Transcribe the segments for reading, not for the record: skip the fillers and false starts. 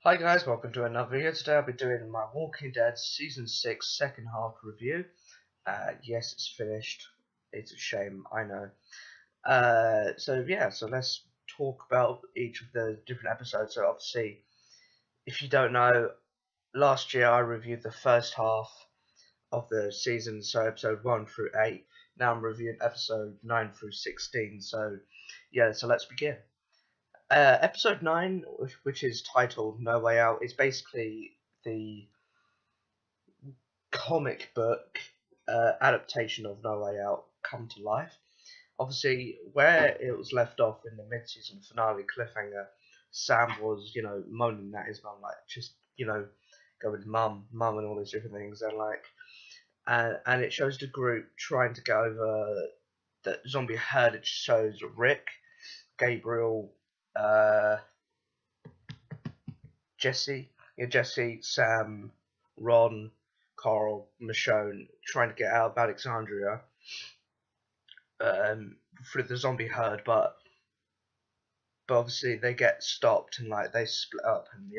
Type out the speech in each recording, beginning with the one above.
Hi guys, welcome to another video. Today I'll be doing my Walking Dead Season 6 second half review. Yes, it's finished. It's a shame, I know. So let's talk about each of the different episodes. So obviously, if you don't know, last year I reviewed the first half of the season, so episode 1 through 8. Now I'm reviewing episode 9 through 16. So let's begin. Episode 9, which is titled No Way Out, is basically the comic book adaptation of No Way Out come to life. Obviously, where it was left off in the mid-season finale cliffhanger, Sam was, moaning at his mum, like, just, going mum, and all these different things, and it shows the group trying to get over the zombie herd. It shows Rick, Gabriel, Jesse, Sam, Ron, Carl, Michonne trying to get out of Alexandria through the zombie herd, but obviously they get stopped and they split up, and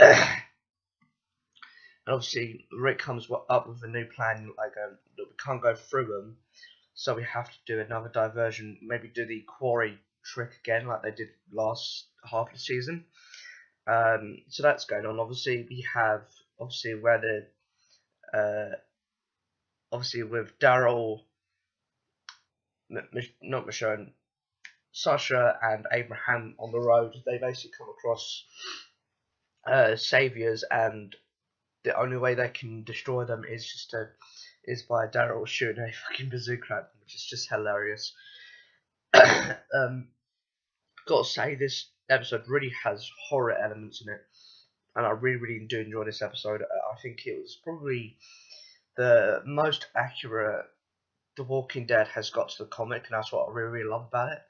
and obviously Rick comes up with a new plan, that we can't go through them, so we have to do another diversion, maybe do the quarry trick again like they did last half of the season. So that's going on. Obviously, we have where obviously with Daryl, not Michonne, Sasha, and Abraham on the road. They basically come across saviors, and the only way they can destroy them is by Daryl shooting a fucking bazooka at them, which is just hilarious. Gotta say, this episode really has horror elements in it, and I really do enjoy this episode. I think it was probably the most accurate The Walking Dead has got to the comic, and that's what I really love about it.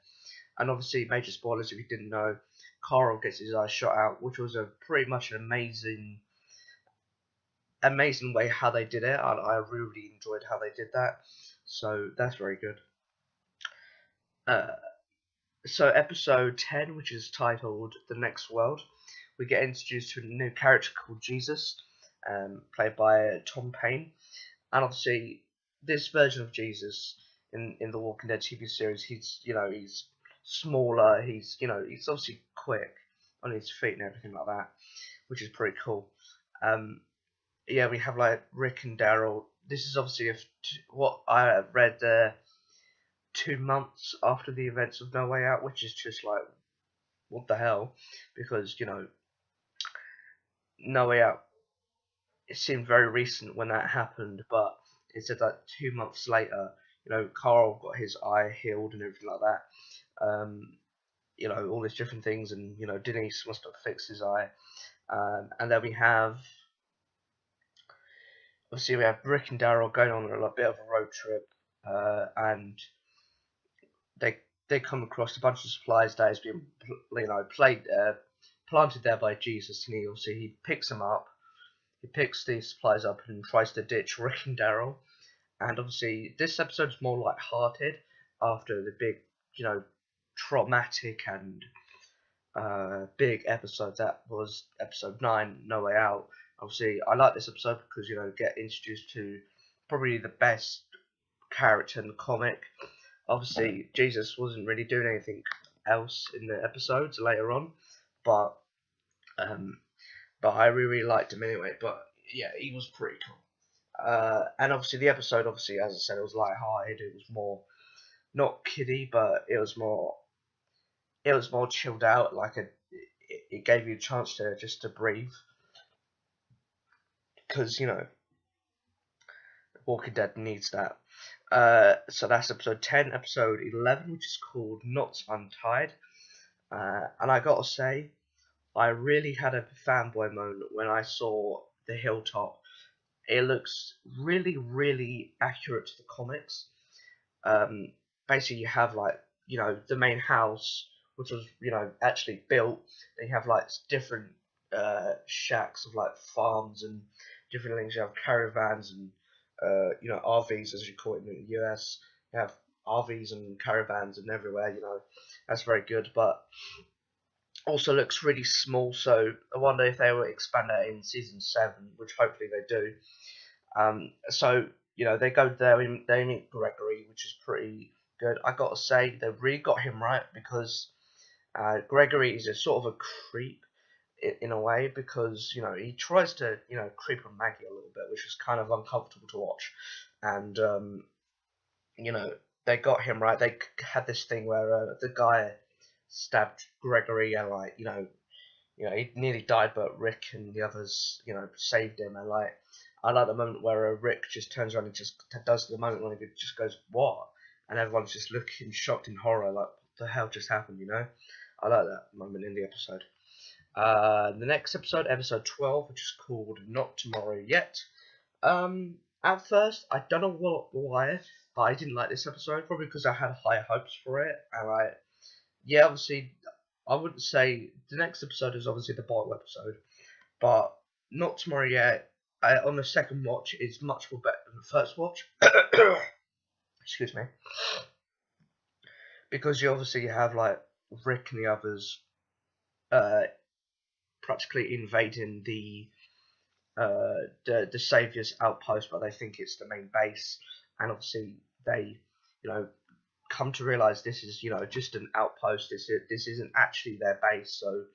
And obviously, major spoilers if you didn't know, Carl gets his eyes shot out, which was a pretty much an amazing way how they did it. I really enjoyed how they did that, so that's very good. So episode 10, which is titled The Next World, we get introduced to a new character called Jesus, played by Tom Payne. And obviously, this version of Jesus in the Walking Dead TV series, he's smaller, he's obviously quick on his feet and everything like that, which is pretty cool. We have Rick and Daryl. This is obviously what I read 2 months after the events of No Way Out, which is just like, what the hell? Because No Way Out, it seemed very recent when that happened, but it said that 2 months later, Carl got his eye healed and everything like that. All these different things, and Denise must have fixed his eye. And then we have Rick and Daryl going on a bit of a road trip, and they come across a bunch of supplies that has been planted there by Jesus, and he picks them up. He picks these supplies up and tries to ditch Rick and Daryl. And obviously, this episode's more light-hearted after the big, traumatic and big episode that was episode 9, No Way Out. Obviously, I like this episode because get introduced to probably the best character in the comic. Obviously, Jesus wasn't really doing anything else in the episodes later on, but I really liked him anyway. But yeah, he was pretty cool. And obviously, the episode, as I said, it was light-hearted. It was more not kiddie, but it was more chilled out. It gave you a chance to just to breathe, because Walking Dead needs that. So that's episode 10. Episode 11, which is called Knots Untied. And I gotta say, I really had a fanboy moment when I saw the Hilltop. It looks really accurate to the comics. Basically, you have the main house, which was actually built. Then you have different shacks of farms and different things. You have caravans and RVs, as you call it in the US. You have RVs and caravans and everywhere. That's very good. But also looks really small. So I wonder if they will expand that in season 7, which hopefully they do. So they go there, they meet Gregory, which is pretty good. I gotta say they really got him right because Gregory is a sort of a creep in a way because he tries to creep on Maggie a little bit, which is kind of uncomfortable to watch, and you know they got him right. They had this thing where the guy stabbed Gregory and he nearly died, but Rick and the others saved him, and I like the moment where Rick just turns around and just does the moment when he just goes what, and everyone's just looking shocked in horror like what the hell just happened. I like that moment in the episode. The next episode, episode 12, which is called Not Tomorrow Yet. At first, I don't know why, but I didn't like this episode, probably because I had higher hopes for it, and obviously, I wouldn't say the next episode is obviously the bottle episode, but Not Tomorrow Yet, on the second watch, is much more better than the first watch. Excuse me. Because you have like Rick and the others uh, practically invading the Savior's outpost, but they think it's the main base, and obviously they, come to realize this is, just an outpost. This isn't actually their base. So,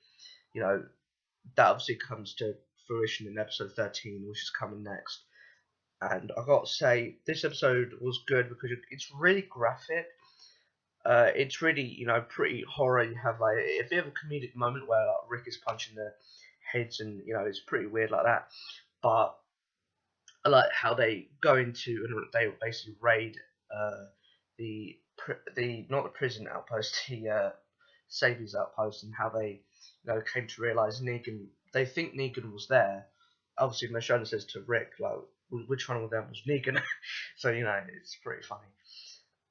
you know, that obviously comes to fruition in episode 13, which is coming next. And I got to say, this episode was good because it's really graphic. It's really, pretty horror. You have like a bit of a comedic moment where like, Rick is punching the heads, and it's pretty weird like that. But I like how they go into and they basically raid the not the prison outpost, the Savior's outpost, and how they came to realize Negan. They think Negan was there. Obviously, Michonne says to Rick, like, which one of them was Negan? So it's pretty funny.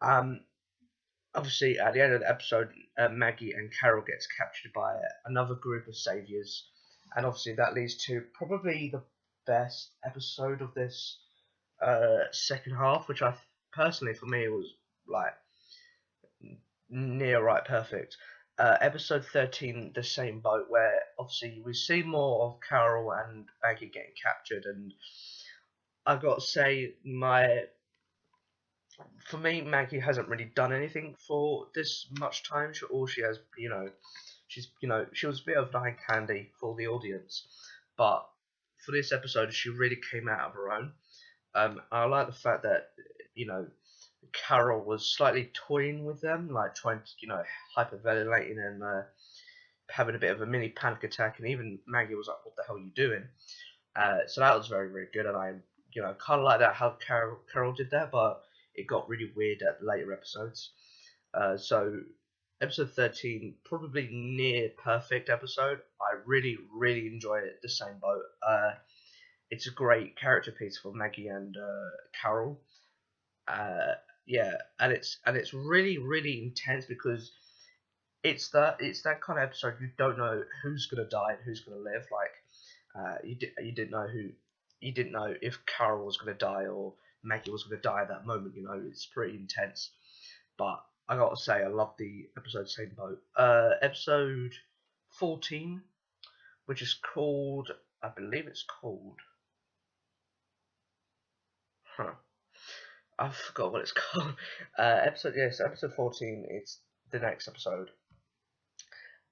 Um, Obviously, at the end of the episode, Maggie and Carol gets captured by another group of saviors, and obviously that leads to probably the best episode of this second half, which I personally, for me, was like near right perfect. Episode 13, the same boat, where obviously we see more of Carol and Maggie getting captured, and I got to say, for me, Maggie hasn't really done anything for this much time. All she has, she was a bit of eye candy for the audience, but for this episode, she really came out of her own. I like the fact that you know Carol was slightly toying with them, like trying to hyperventilating and having a bit of a mini panic attack, and even Maggie was like, "What the hell are you doing?" So that was very very good, and I kind of like that how Carol did that, but it got really weird at the later episodes. So episode 13, probably near perfect episode. I really really enjoy it. The same boat. It's a great character piece for Maggie and Carol. Uh, yeah, and it's really really intense because it's that kind of episode you don't know who's gonna die and who's gonna live. Like you didn't know if Carol was gonna die or Maggie was gonna die at that moment. It's pretty intense. But I gotta say I love the episode Same Boat. Episode 14, which is called, I believe it's called. Huh. I forgot what it's called. Episode 14. It's the next episode,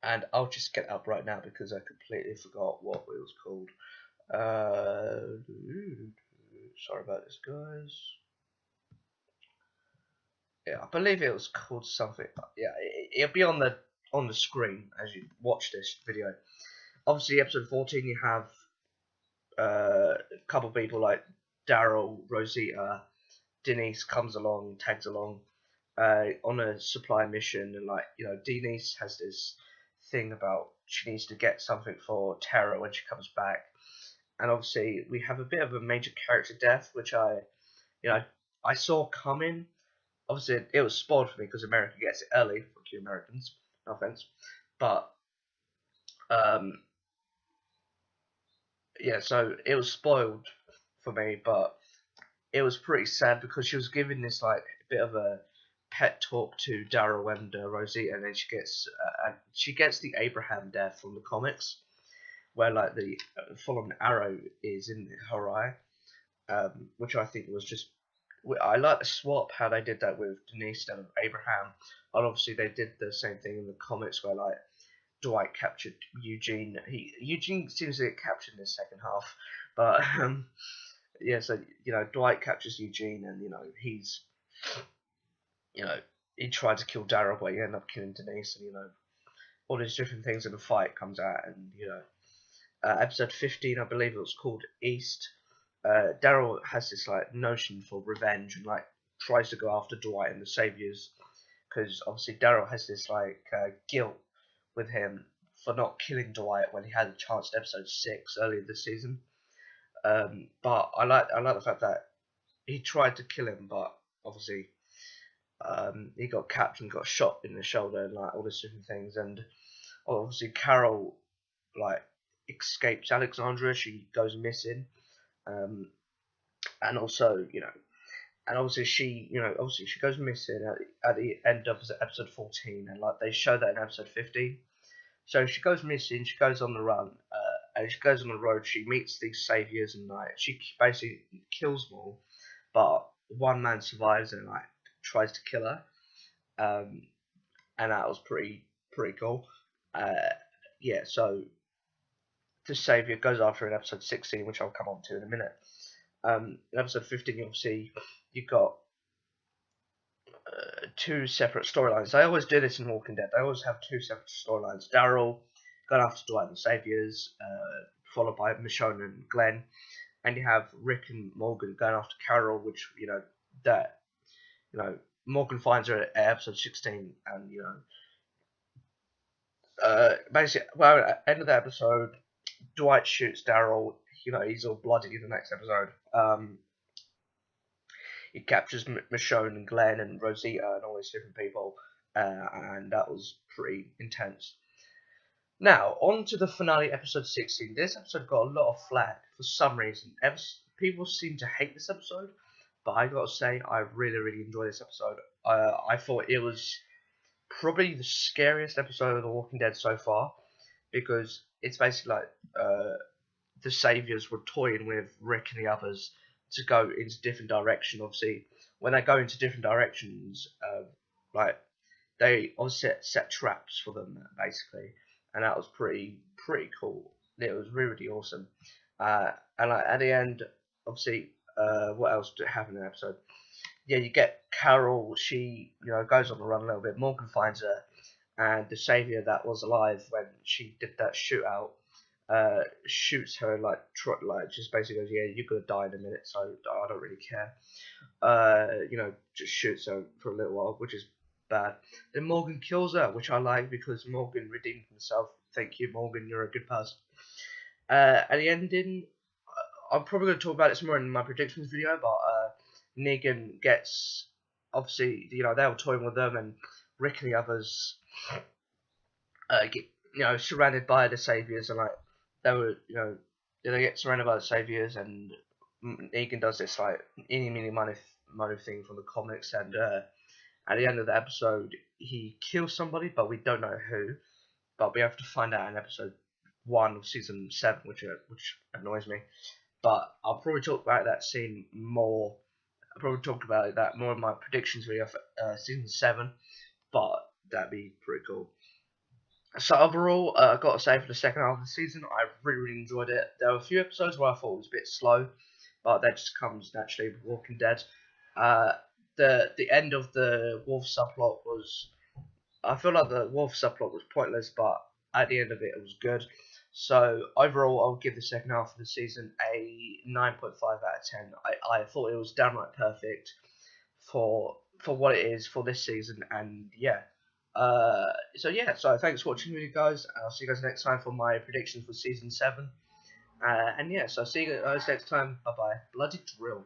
and I'll just get up right now because I completely forgot what it was called. Sorry about this, guys. Yeah, I believe it was called something. Yeah, it'll be on the screen as you watch this video. Obviously, episode 14, you have a couple of people like Daryl, Rosita, Denise comes along, tags along on a supply mission, and Denise has this thing about she needs to get something for Tara when she comes back, and obviously we have a bit of a major character death, which you know, I saw coming. Obviously, it was spoiled for me because America gets it early. Fuck you, Americans. No offense, but um, yeah, so it was spoiled for me, but it was pretty sad because she was given this like bit of a pet talk to Daryl and Rosita, and then she gets the Abraham death from the comics, where like the fallen arrow is in her eye, which I think was just. I like the swap how they did that with Denise and Abraham, and obviously they did the same thing in the comics where like Dwight captured Eugene. Eugene seems to get captured in the second half, but yeah. So Dwight captures Eugene, and you know he tried to kill Daryl, but he ended up killing Denise, and all these different things in the fight comes out, and episode 15, I believe it was called East. Daryl has this like notion for revenge and like tries to go after Dwight and the Saviors because obviously Daryl has this like guilt with him for not killing Dwight when he had a chance in episode 6 earlier this season. But I like the fact that he tried to kill him, but obviously he got captured and got shot in the shoulder and like all these different things. And obviously Carol like escapes Alexandria. She goes missing, and also and obviously she goes missing at the end of episode 14, and like they show that in episode 15. So she goes missing. She goes on the run, and she goes on the road. She meets these saviors, and like she basically kills them all, but one man survives and like tries to kill her, and that was pretty cool. Yeah, so the savior goes after in episode 16, which I'll come on to in a minute. In episode 15, obviously, you got two separate storylines. They always do this in Walking Dead. They always have two separate storylines. Daryl going after Dwight and the Saviors, followed by Michonne and Glenn, and you have Rick and Morgan going after Carol, which Morgan finds her at episode 16, and basically, well, at the end of the episode, Dwight shoots Daryl. He's all bloody in the next episode. He captures Michonne and Glenn and Rosita and all these different people, and that was pretty intense. Now, on to the finale, episode 16. This episode got a lot of flack for some reason. People seem to hate this episode, but I gotta say, I really enjoyed this episode. I thought it was probably the scariest episode of The Walking Dead so far, because it's basically like the Saviors were toying with Rick and the others to go into different directions. Obviously, when they go into different directions, like they obviously set traps for them basically, and that was pretty cool. It was really awesome. And like at the end, obviously, what else did happen in the episode? Yeah, you get Carol. She goes on the run a little bit. Morgan finds her, and the Savior that was alive when she did that shootout shoots her like just basically goes, yeah, you're gonna die in a minute, so I don't really care. Just shoots her for a little while, which is bad. Then Morgan kills her, which I like because Morgan redeemed himself. Thank you, Morgan, you're a good person. At the ending, I'm probably going to talk about this more in my predictions video, but Negan gets, obviously, they were toying with them, and Rick and the others get, surrounded by the Saviors, and like, they get surrounded by the Saviors, and Negan does this, like, eeny, meeny, money thing from the comics, and at the end of the episode, he kills somebody, but we don't know who, but we have to find out in episode 1 of season 7, which annoys me. But I'll probably talk about that scene more. I'll probably talk about that more in my predictions video for season 7. But that'd be pretty cool. So overall, I've got to say for the second half of the season, I really enjoyed it. There were a few episodes where I thought it was a bit slow, but that just comes naturally with Walking Dead. The end of the Wolf subplot was, I feel like the Wolf subplot was pointless, but at the end of it, it was good. So overall, I'll give the second half of the season a 9.5 out of 10. I thought it was downright perfect for what it is for this season, and yeah. So thanks for watching, you guys. I'll see you guys next time for my predictions for season 7. And yeah, so see you guys next time. Bye bye. Bloody drill.